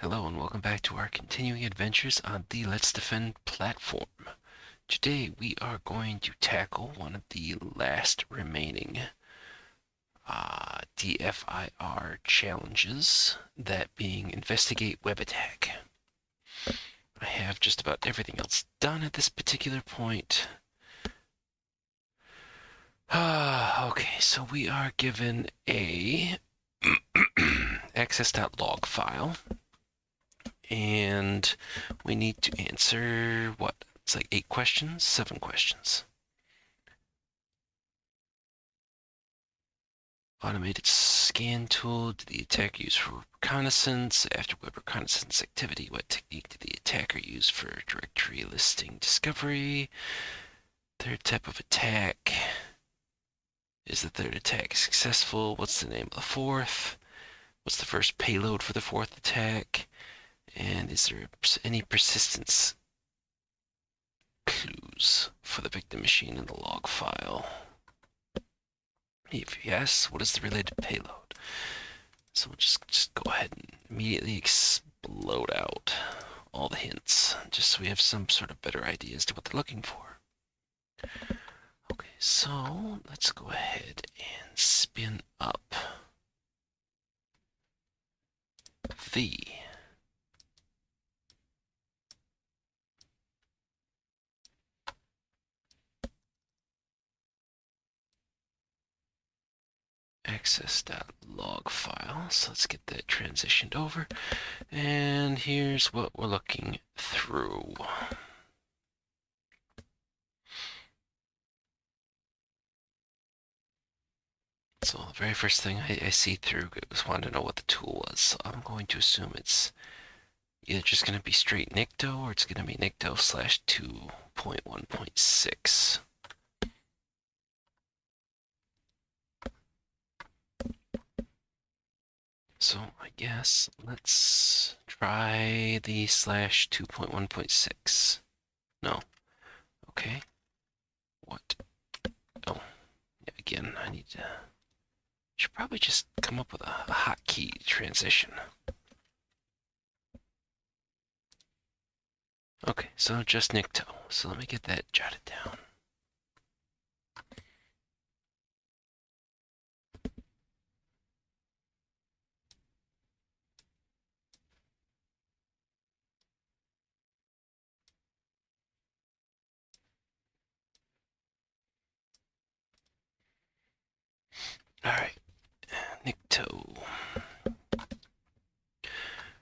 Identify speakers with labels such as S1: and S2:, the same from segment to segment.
S1: Hello and welcome back to our continuing adventures on the Let's Defend platform. Today we are going to tackle one of the last remaining DFIR challenges, that being Investigate Web Attack. I have just about everything else done at this particular point. Okay, so we are given a Access.log file. And we need to answer, what? It's like 8 questions? 7 questions. Automated scan tool. Did the attacker use for reconnaissance? After web reconnaissance activity, what technique did the attacker use for directory listing discovery? Third type of attack. Is the third attack successful? What's the name of the fourth? What's the first payload for the fourth attack? And is there any persistence clues for the victim machine in the log file? If yes, what is the related payload? So we'll just go ahead and immediately explode out all the hints, just so we have some sort of better idea as to what they're looking for. Okay, so let's go ahead and spin up the Access.log file. So let's get that transitioned over. And here's what we're looking through. So the very first thing I see through was wanting to know what the tool was. So I'm going to assume it's either just going to be straight Nikto, or it's going to be Nikto slash 2.1.6. So I guess let's try the slash 2.1.6. No. Okay. What? Oh, yeah, again, I need to. Should probably just come up with a hotkey transition. Okay, so just Nikto. So let me get that jotted down. All right, Nikto.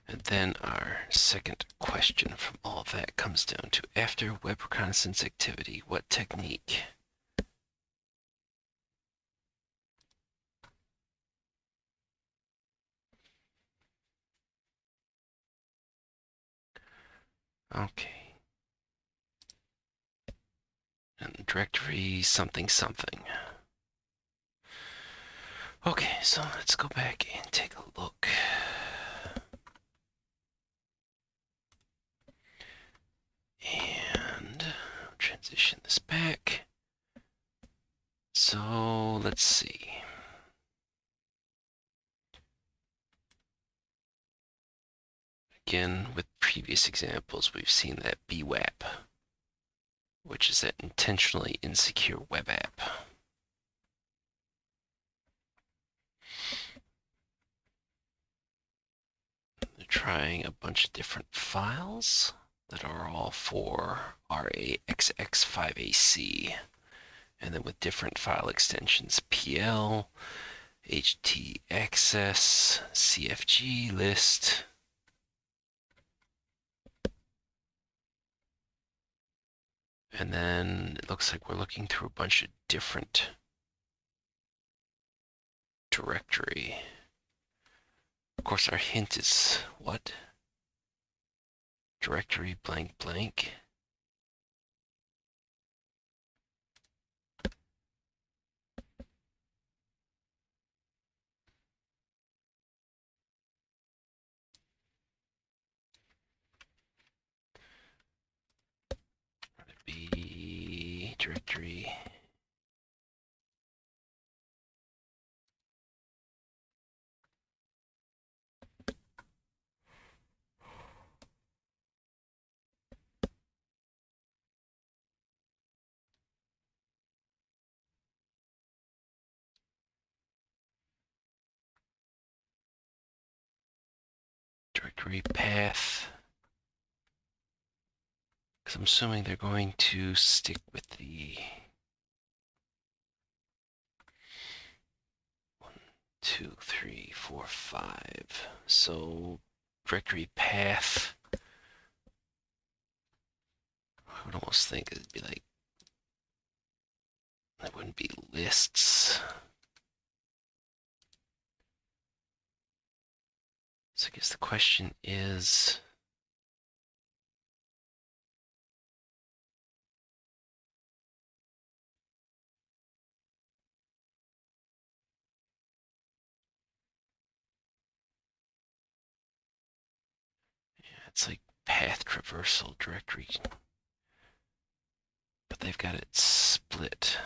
S1: And then our second question from all that comes down to, after web reconnaissance activity, what technique? Okay. And directory something something. Okay, so let's go back and take a look. And transition this back. So let's see. Again, with previous examples, we've seen that BWAP, which is that intentionally insecure web app. They're trying a bunch of different files that are all for RAXX5AC, and then with different file extensions: PL, htaccess, CFG list. And then it looks like we're looking through a bunch of different directory. Of course, our hint is what? Directory blank blank. Would it be directory? directory path. Because I'm assuming they're going to stick with the 1, 2, 3, 4, 5. So directory path, I would almost think it'd be like, it wouldn't be lists. So I guess the question is, yeah, it's like path traversal directory, but they've got it split.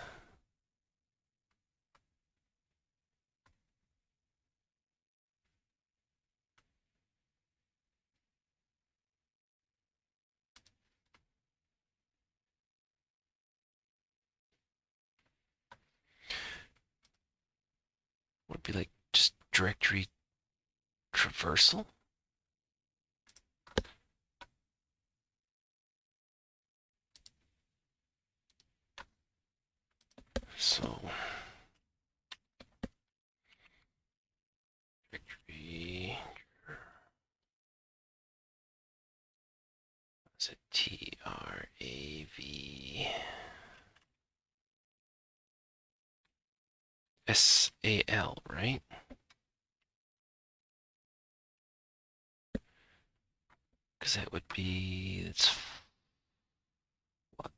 S1: Would be like just directory traversal. So directory, is it TRAVSAL, right? Because that would be, it's what,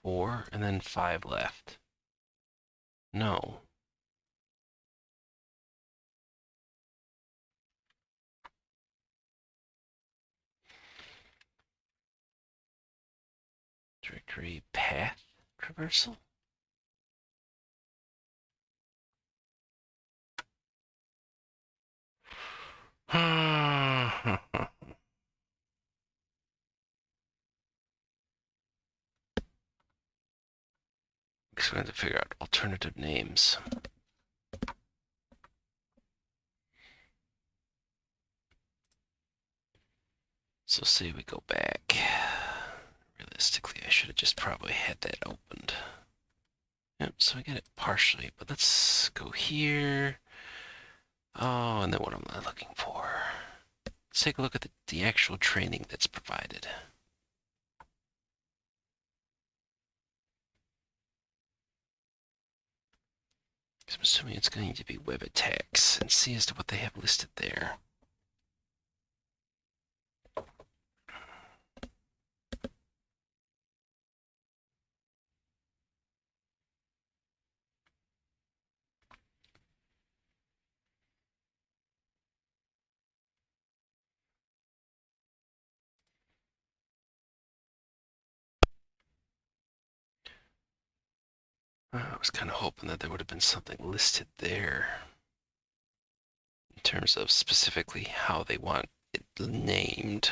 S1: 4 and then 5 left. No. Directory path traversal? Because we have to figure out alternative names. So say we go back. Realistically, I should have just probably had that opened. Yep, so I get it partially, but let's go here. Oh, and then what am I looking for? Let's take a look at the actual training that's provided. I'm assuming it's going to be web attacks and see as to what they have listed there. I was kind of hoping that there would have been something listed there in terms of specifically how they want it named.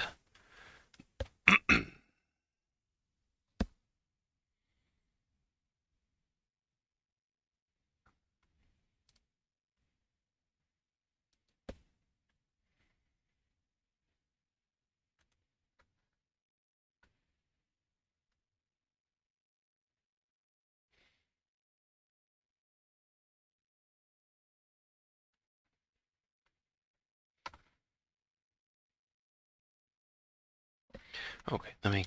S1: Okay, let me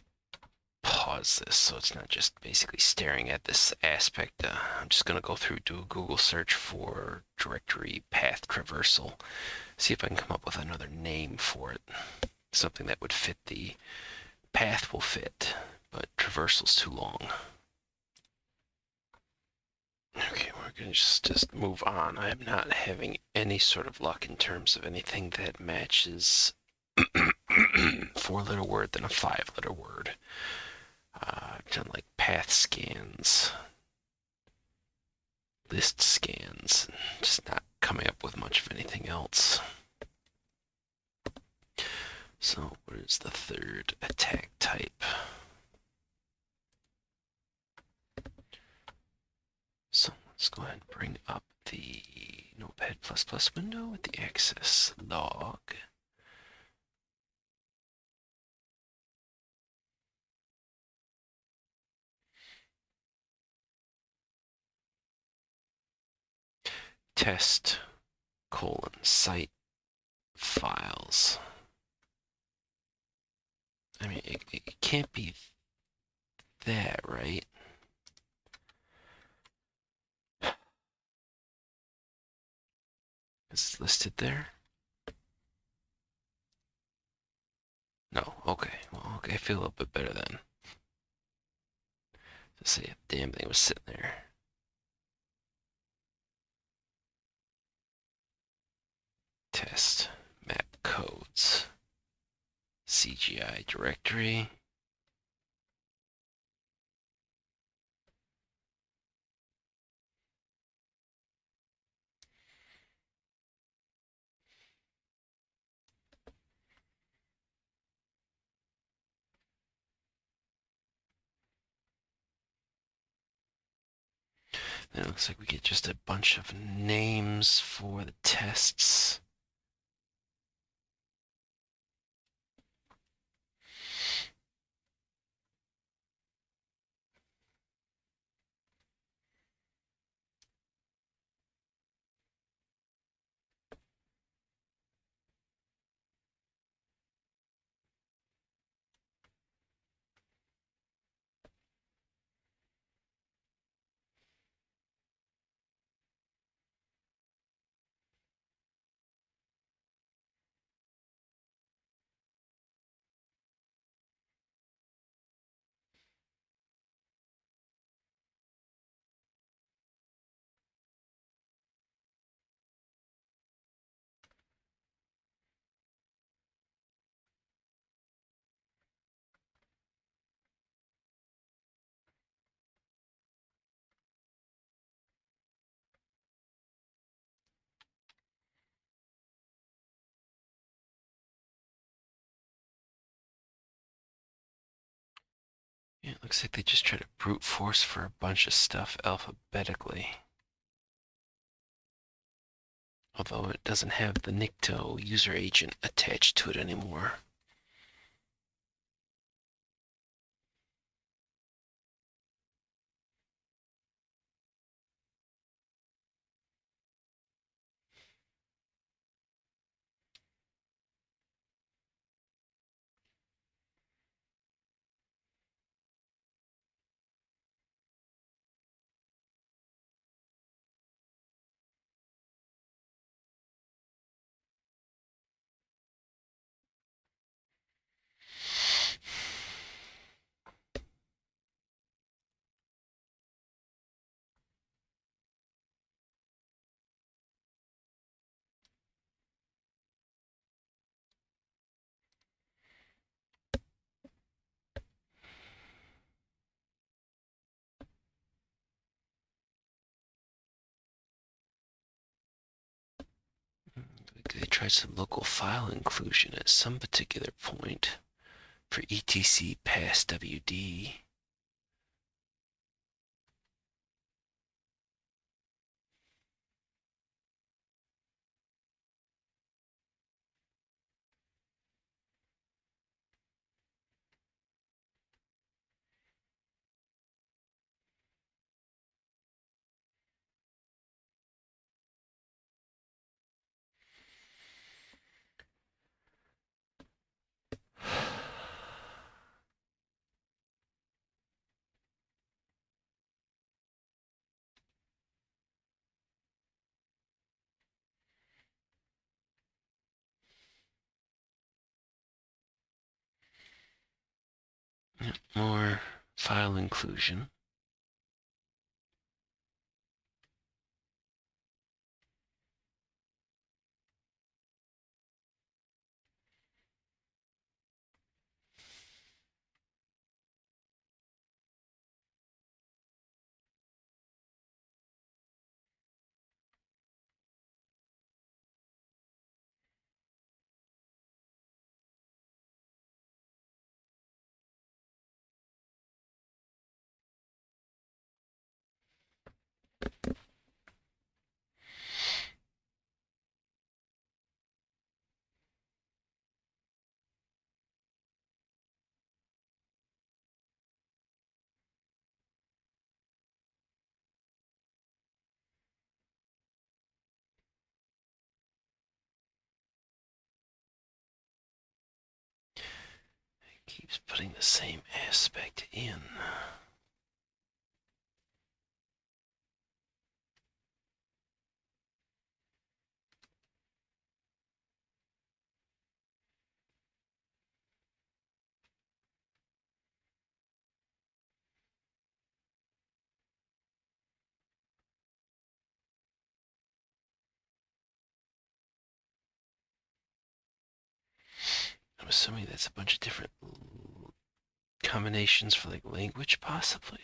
S1: pause this so it's not just basically staring at this aspect. I'm just going to go through, do a Google search for directory path traversal, see if I can come up with another name for it. Something that would fit. The path will fit, but traversal's too long. Okay, we're going to just move on. I am not having any sort of luck in terms of anything that matches 4-letter word than a 5-letter word. I've done like path scans, list scans, just not coming up with much of anything else. So what is the third attack type? So let's go ahead and bring up the Notepad++ window with the access log. test site files. I mean, it can't be that, right? It's listed there? No, okay. Well, okay, I feel a little bit better then. To say a damn thing was sitting there. Test map codes. CGI directory. Then it looks like we get just a bunch of names for the tests. Yeah, it looks like they just try to brute force for a bunch of stuff alphabetically. Although it doesn't have the Nikto user agent attached to it anymore. They tried some local file inclusion at some particular point for etc pass WD. More file inclusion. Just putting the same aspect in. I'm assuming that's a bunch of different combinations for like language, possibly.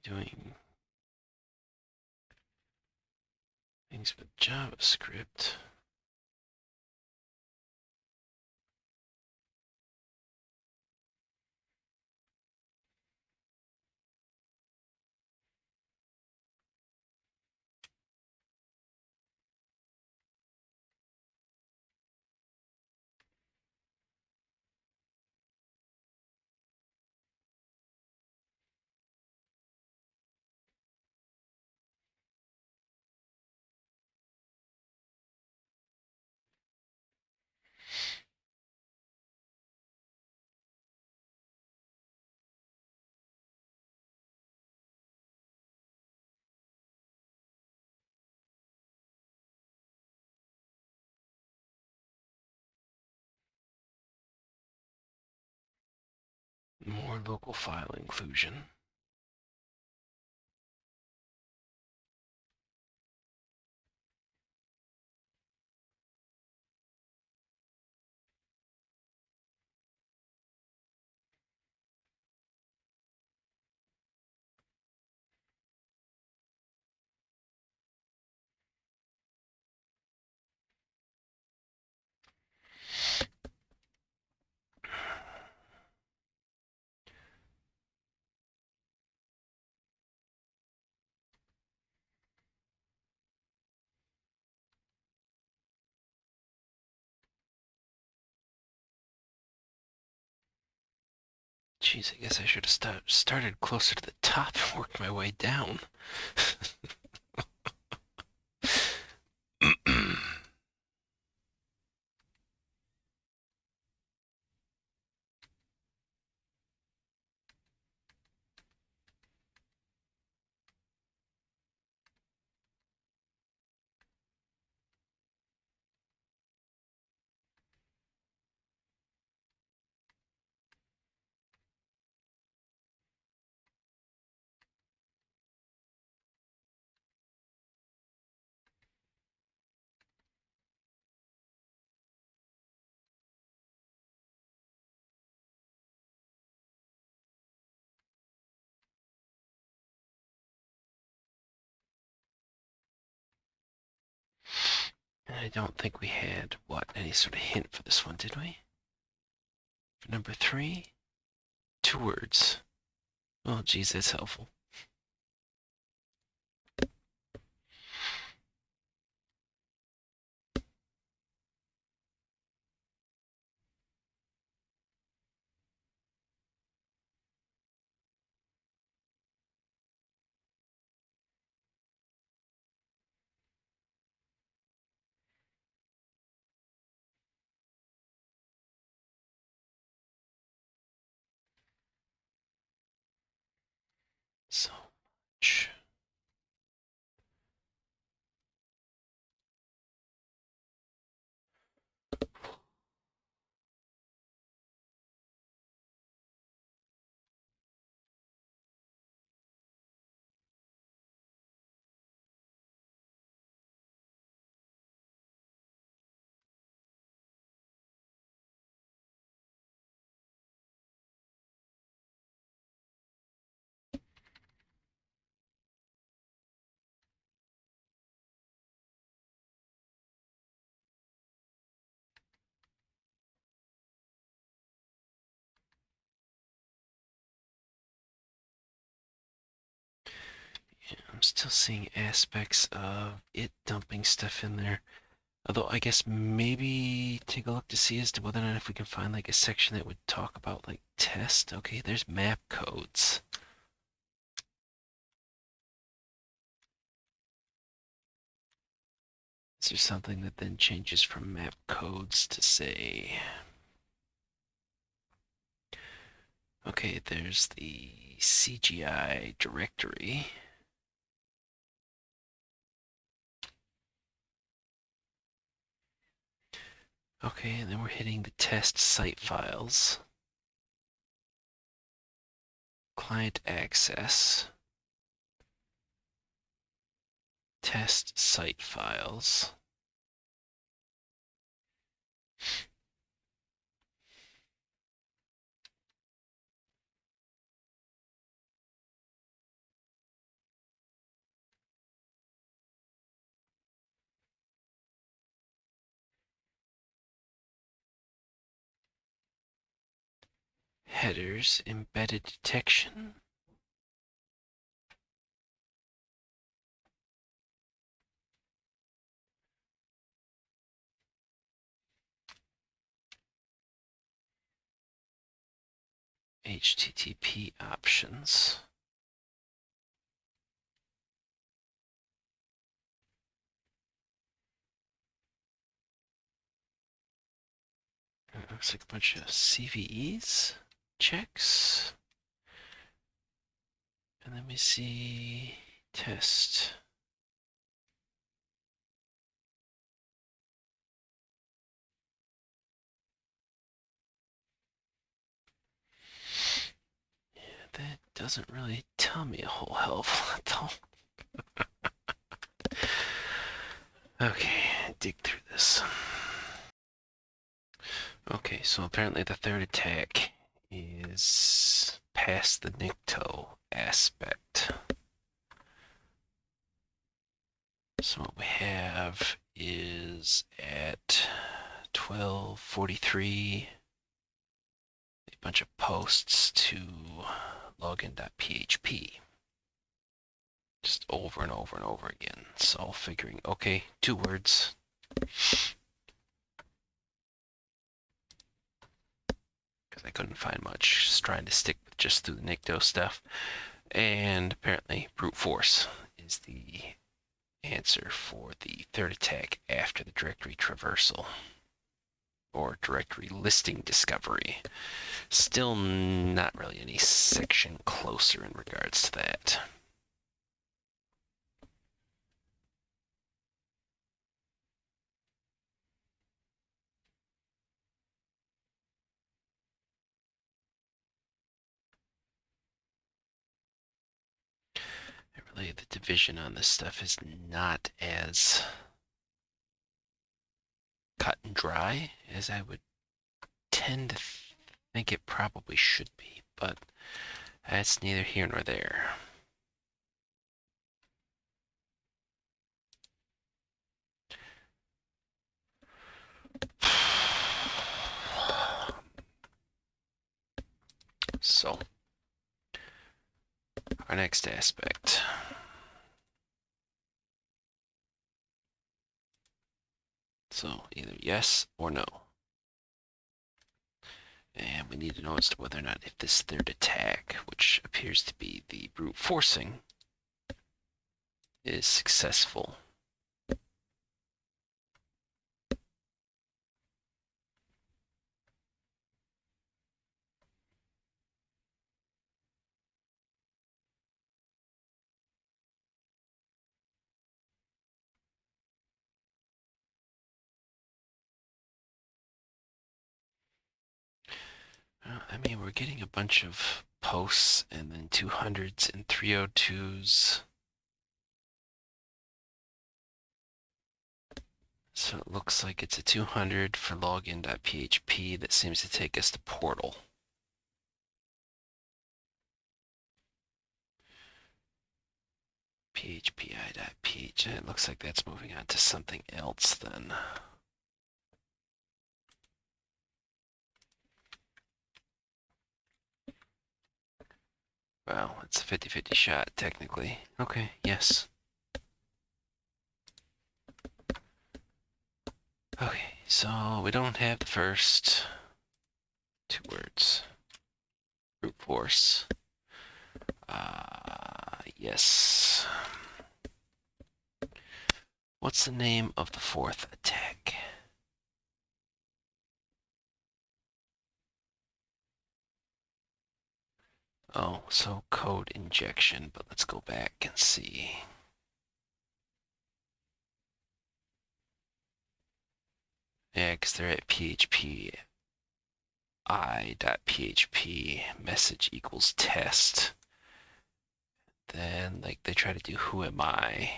S1: Doing things with JavaScript. More local file inclusion. Jeez, I guess I should have started closer to the top and worked my way down. I don't think we had, any sort of hint for this one, did we? For number 3? 2 words. Oh, geez, that's helpful. So much. I'm still seeing aspects of it dumping stuff in there. Although I guess maybe take a look to see as to whether or not if we can find like a section that would talk about like test. Okay, there's map codes. Is there something that then changes from map codes to say, okay, there's the CGI directory. Okay, and then we're hitting the test site files. Client access. Test site files. Headers, embedded detection. HTTP options. It looks like a bunch of CVEs, checks. And let me see, test. Yeah, that doesn't really tell me a whole hell of a lot though. Okay, dig through this. Okay, so apparently the third attack is past the Nikto aspect. So what we have is at 12:43 a bunch of posts to login.php. Just over and over and over again. So figuring, okay, 2 words. Because I couldn't find much. Just trying to stick with just through the Nikto stuff. And apparently brute force is the answer for the third attack after the directory traversal. Or directory listing discovery. Still not really any section closer in regards to that. Really, the division on this stuff is not as cut and dry as I would tend to think it probably should be, but that's neither here nor there. So, our next aspect. So, either yes or no. And we need to know as to whether or not if this third attack, which appears to be the brute forcing, is successful. I mean, we're getting a bunch of posts and then 200s and 302s. So it looks like it's a 200 for login.php that seems to take us to portal. phpi.ph. It looks like that's moving on to something else then. Well, it's a 50-50 shot, technically. Okay, yes. Okay, so we don't have the first 2 words. Brute force. Yes. What's the name of the fourth attack? Oh, so code injection, but let's go back and see. Yeah, because they're at PHP i.php message equals test. Then like they try to do who am I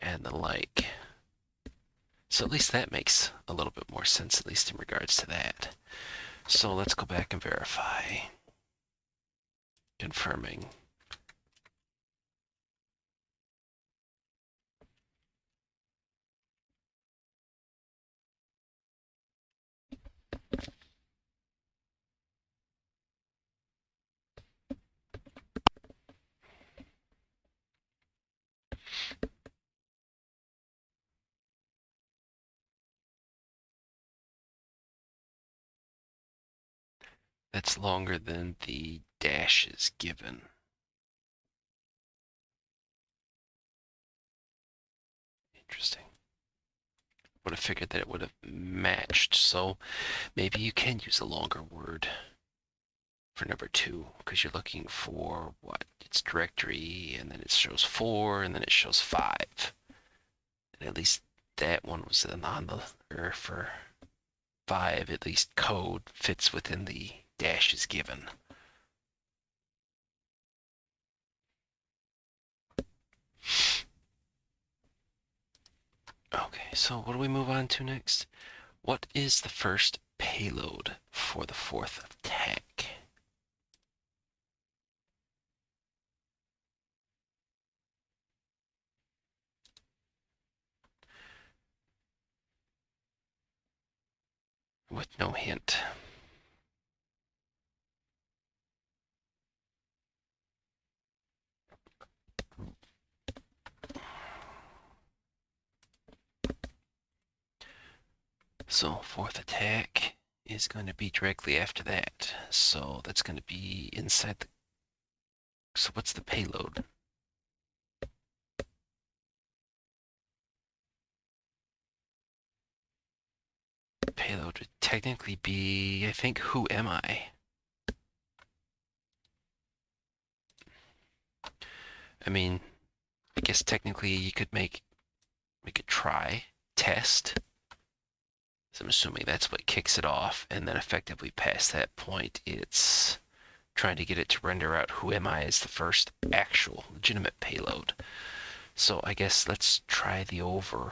S1: and the like. So at least that makes a little bit more sense, at least in regards to that. So let's go back and verify. Confirming. That's longer than the dash is given. Interesting. Would have figured that it would have matched. So maybe you can use a longer word for number 2 because you're looking for what? It's directory, and then it shows 4, and then it shows 5. And at least that one was on the, or for 5, at least code fits within the dashes given. Okay, so what do we move on to next? What is the first payload for the fourth attack? With no hint. So fourth attack is going to be directly after that. So that's going to be inside the... So what's the payload? Payload would technically be, I think, who am I? I mean, I guess technically you could make a try, test. So I'm assuming that's what kicks it off, and then effectively past that point, it's trying to get it to render out who am I as the first actual legitimate payload. So I guess let's try the over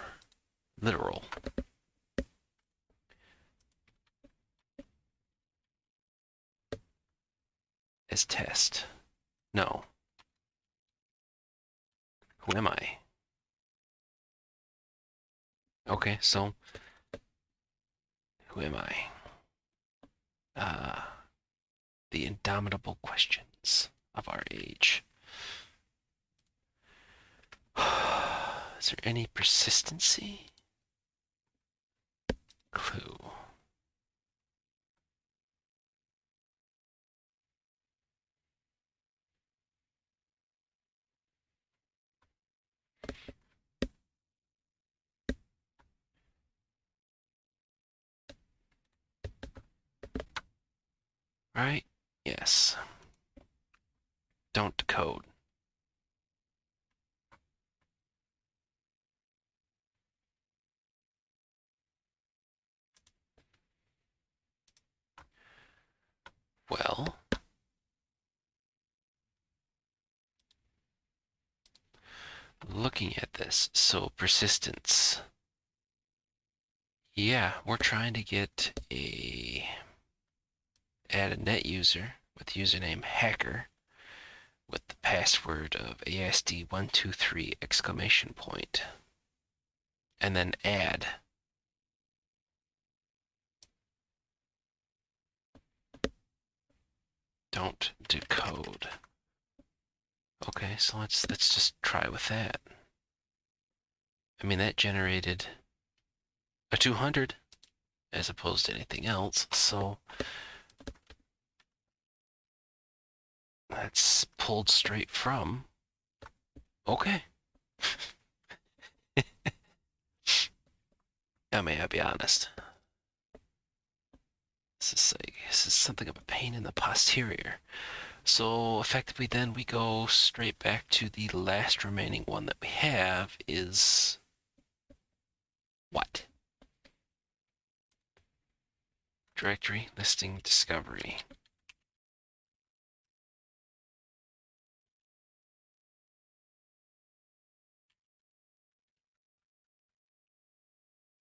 S1: literal. As test. No. Who am I? Okay, so who am I? The indomitable questions of our age. Is there any persistency? Clue. Right? Yes. Don't decode. Well, looking at this, so persistence. Yeah, we're trying to get add a net user with username hacker with the password of ASD123 exclamation point, and then add. Don't decode. Okay, so let's just try with that. I mean, that generated a 200 as opposed to anything else, so that's pulled straight from. Okay. May I be honest? This is something of a pain in the posterior. So effectively then we go straight back to the last remaining one that we have is what? Directory listing discovery.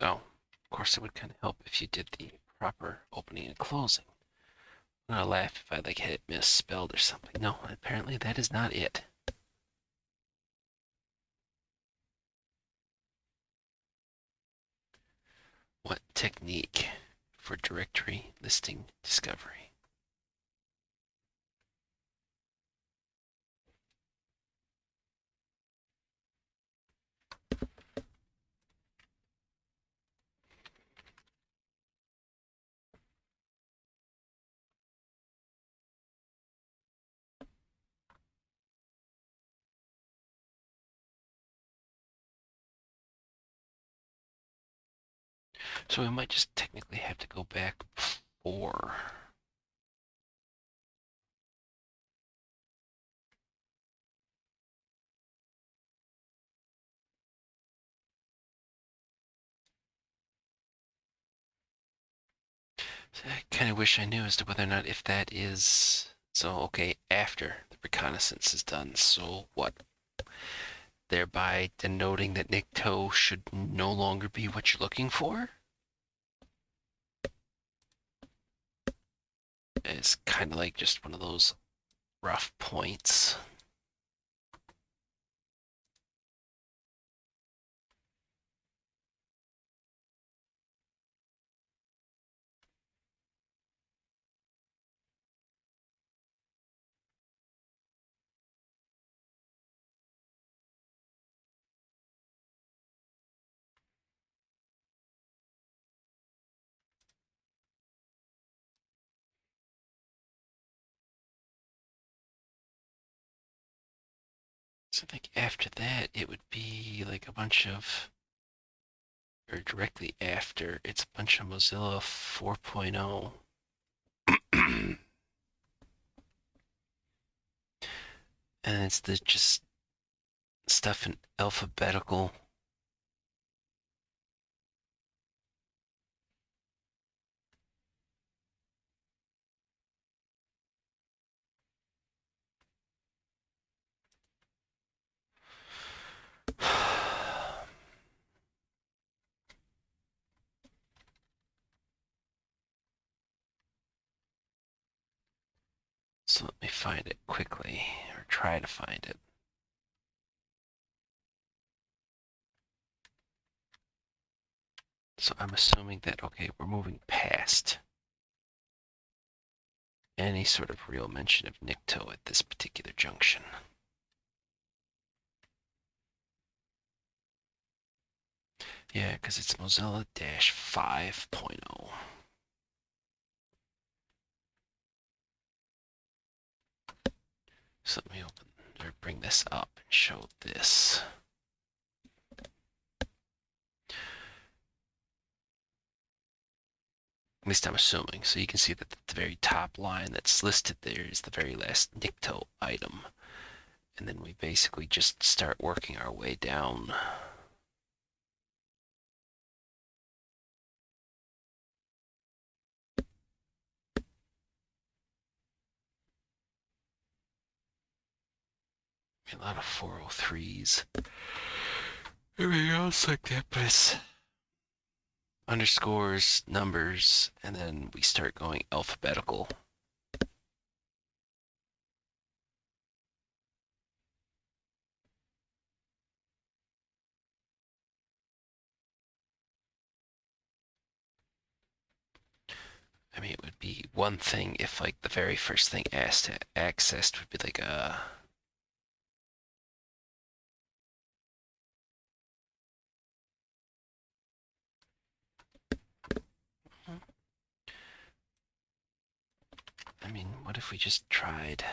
S1: Oh, of course it would kind of help if you did the proper opening and closing. I'm gonna laugh if I like had it misspelled or something. No, apparently that is not it. What technique for directory listing discovery? So we might just technically have to go back before. So I kind of wish I knew as to whether or not if that is so okay after the reconnaissance is done. So what? Thereby denoting that Nikto should no longer be what you're looking for? It's kind of like just one of those rough points. So I think after that, it would be like a bunch of, or directly after, it's a bunch of Mozilla 4.0. And it's the just stuff in alphabetical. So let me find it quickly, or try to find it. So I'm assuming that, okay, we're moving past any sort of real mention of Nikto at this particular junction. Yeah, because it's Mozilla-5.0. So let me open or bring this up and show this. At least I'm assuming. So you can see that the very top line that's listed there is the very last Nikto item. And then we basically just start working our way down. A lot of 403s. Everything else like that, but it's underscores, numbers, and then we start going alphabetical. I mean, it would be one thing if like the very first thing accessed would be like a I mean, what if we just tried?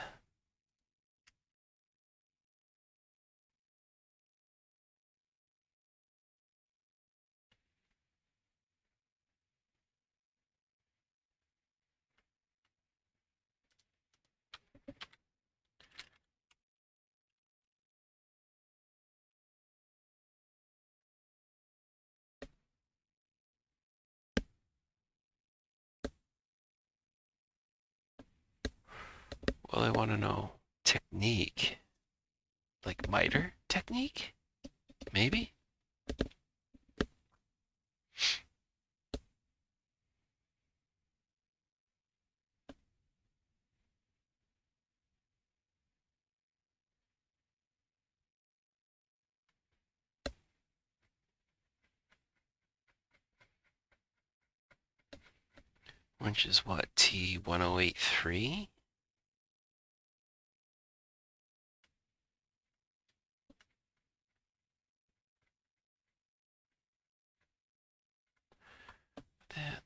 S1: Well, I want to know technique. Like miter technique? Maybe? Which is what? T1083? That.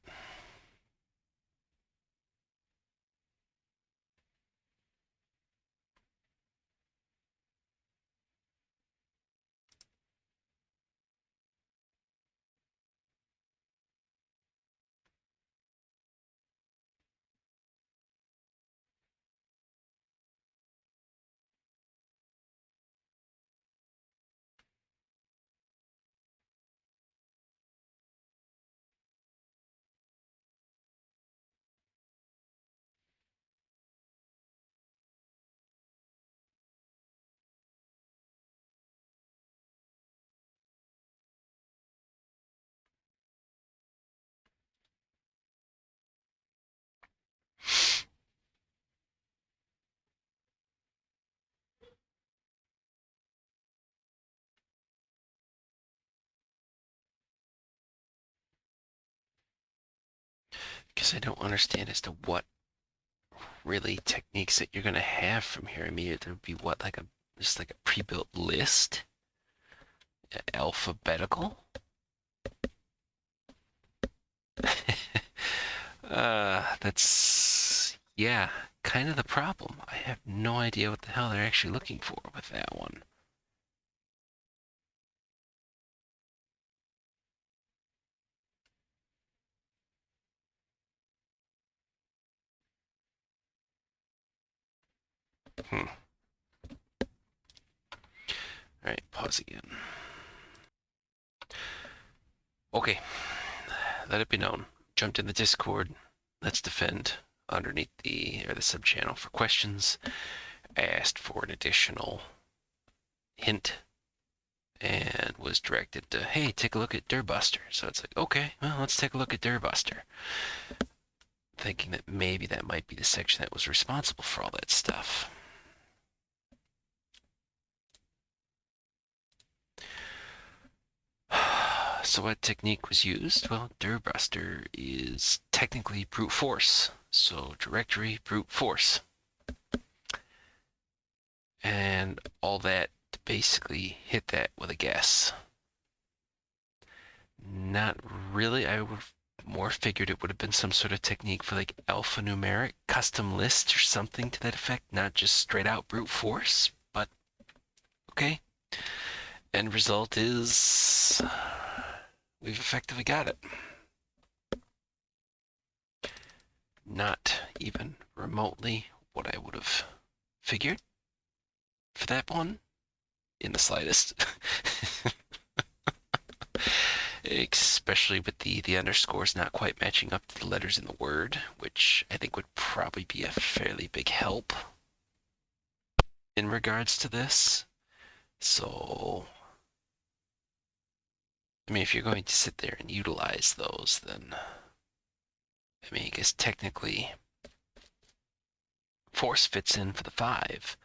S1: Because I don't understand as to what really techniques that you're going to have from here. I mean, it would be what, like a just like a pre-built list? Alphabetical? That's, yeah, kind of the problem. I have no idea what the hell they're actually looking for with that one. Hmm. All right, pause again. Okay, let it be known. Jumped in the Discord. Let's defend underneath the sub-channel for questions. Asked for an additional hint and was directed to, hey, take a look at Durbuster. So it's like, okay, well, let's take a look at Durbuster. Thinking that maybe that might be the section that was responsible for all that stuff. So what technique was used? Well, Durbuster is technically brute force. So directory brute force. And all that to basically hit that with a guess. Not really. I would more figured it would have been some sort of technique for like alphanumeric custom list or something to that effect, not just straight out brute force, but okay. End result is we've effectively got it. Not even remotely what I would have figured for that one in the slightest. Especially with the underscores not quite matching up to the letters in the word, which I think would probably be a fairly big help in regards to this. So, I mean, if you're going to sit there and utilize those, then, I mean, I guess technically force fits in for the 5,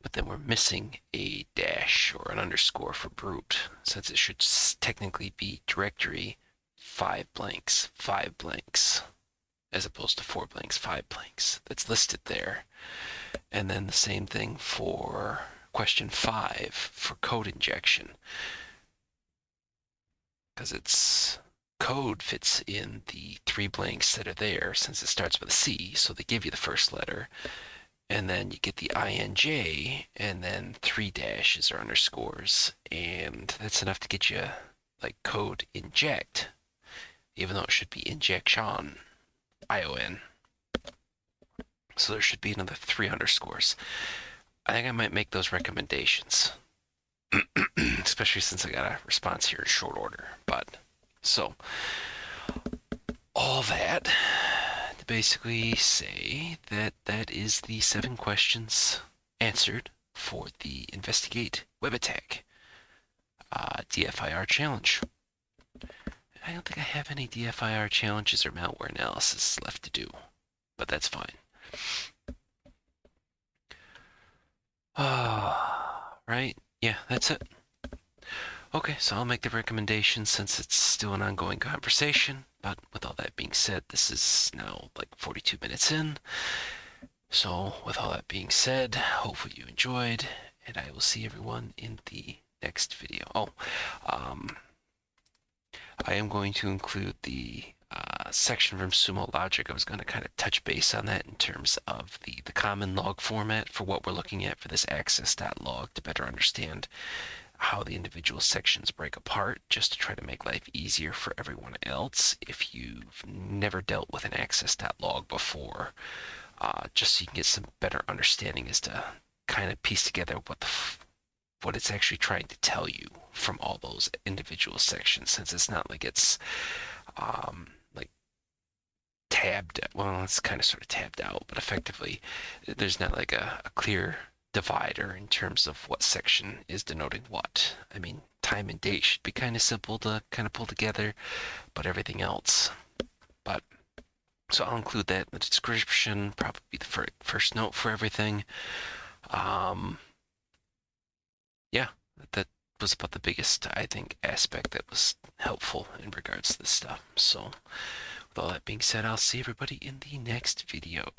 S1: but then we're missing a dash or an underscore for brute, since it should technically be directory 5 blanks, as opposed to 4 blanks, 5 blanks. That's listed there. And then the same thing for question 5 for code injection. Because it's code fits in the 3 blanks that are there since it starts with a C, so they give you the first letter. And then you get the INJ, and then 3 dashes or underscores. And that's enough to get you like code inject, even though it should be injection, ION. So there should be another 3 underscores. I think I might make those recommendations, especially since I got a response here in short order. But so all that to basically say that that is the 7 questions answered for the Investigate Web Attack DFIR challenge. I don't think I have any DFIR challenges or malware analysis left to do, but that's fine. Right? Yeah, that's it. Okay, so I'll make the recommendation since it's still an ongoing conversation. But with all that being said, this is now like 42 minutes in. So with all that being said, hopefully you enjoyed, and I will see everyone in the next video. I am going to include the section from Sumo Logic. I was going to kind of touch base on that in terms of the common log format for what we're looking at for this Access.log to better understand how the individual sections break apart, just to try to make life easier for everyone else if you've never dealt with an Access.log before, just so you can get some better understanding as to kind of piece together what it's actually trying to tell you from all those individual sections, since it's not like it's like tabbed. Well, it's kind of sort of tabbed out, but effectively there's not like a clear divider in terms of what section is denoting what. I mean, time and date should be kind of simple to kind of pull together, but everything else. But so I'll include that in the description, probably the first note for everything. Yeah, that was about the biggest, I think, aspect that was helpful in regards to this stuff. So with all that being said, I'll see everybody in the next video.